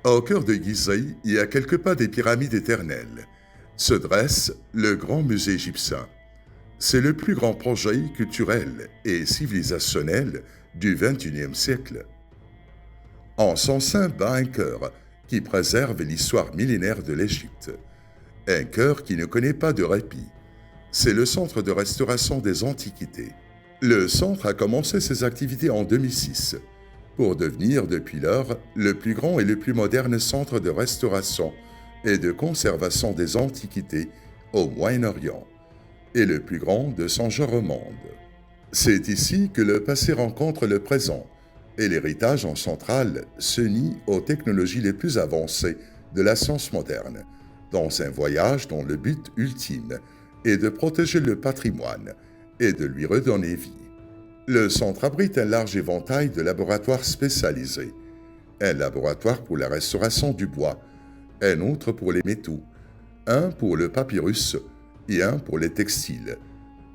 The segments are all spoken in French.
Au cœur de Gizeh et à quelques pas des pyramides éternelles, se dresse le Grand Musée égyptien. C'est le plus grand projet culturel et civilisationnel du XXIe siècle. En son sein bat un cœur qui préserve l'histoire millénaire de l'Égypte. Un cœur qui ne connaît pas de répit. C'est le Centre de restauration des antiquités. Le centre a commencé ses activités en 2006 pour devenir depuis lors le plus grand et le plus moderne centre de restauration et de conservation des antiquités au Moyen-Orient et le plus grand de son genre au monde. C'est ici que le passé rencontre le présent et l'héritage en centrale se nie aux technologies les plus avancées de la science moderne, dans un voyage dont le but ultime est de protéger le patrimoine et de lui redonner vie. Le centre abrite un large éventail de laboratoires spécialisés. Un laboratoire pour la restauration du bois, un autre pour les métaux, un pour le papyrus et un pour les textiles,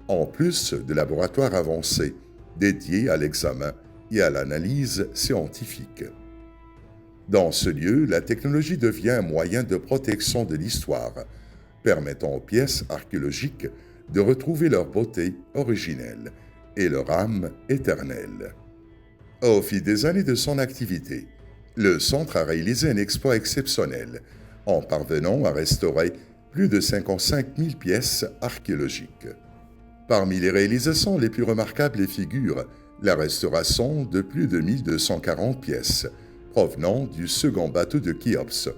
en plus de laboratoires avancés dédiés à l'examen et à l'analyse scientifique. Dans ce lieu, la technologie devient un moyen de protection de l'histoire, permettant aux pièces archéologiques de retrouver leur beauté originelle et leur âme éternelle. Au fil des années de son activité, le centre a réalisé un exploit exceptionnel en parvenant à restaurer plus de 55 000 pièces archéologiques. Parmi les réalisations les plus remarquables figurent la restauration de plus de 1240 pièces provenant du second bateau de Khéops,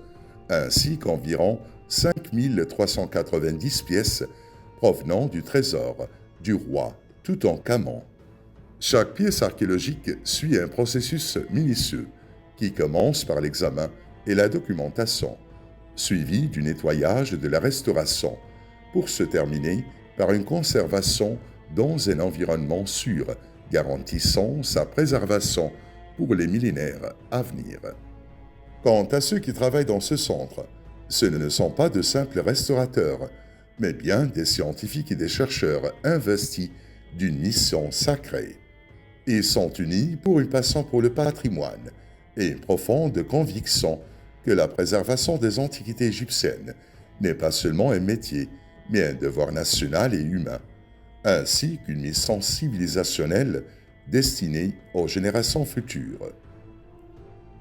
ainsi qu'environ 5 390 pièces provenant du trésor du roi Toutankhamon. Chaque pièce archéologique suit un processus minutieux qui commence par l'examen et la documentation, suivi du nettoyage et de la restauration, pour se terminer par une conservation dans un environnement sûr, garantissant sa préservation pour les millénaires à venir. Quant à ceux qui travaillent dans ce centre, ce ne sont pas de simples restaurateurs, mais bien des scientifiques et des chercheurs investis d'une mission sacrée. Ils sont unis pour une passion pour le patrimoine et une profonde conviction que la préservation des antiquités égyptiennes n'est pas seulement un métier, mais un devoir national et humain, ainsi qu'une mission civilisationnelle destinée aux générations futures.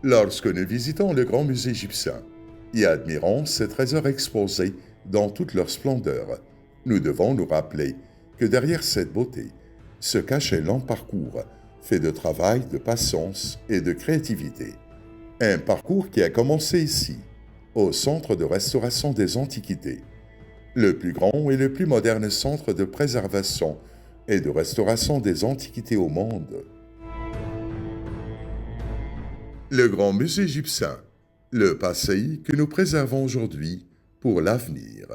Lorsque nous visitons le Grand Musée égyptien et admirons ces trésors exposés dans toute leur splendeur, nous devons nous rappeler que derrière cette beauté se cache un long parcours fait de travail, de patience et de créativité. Un parcours qui a commencé ici, au Centre de restauration des antiquités, le plus grand et le plus moderne centre de préservation et de restauration des antiquités au monde. Le Grand Musée égyptien, le passé que nous préservons aujourd'hui pour l'avenir.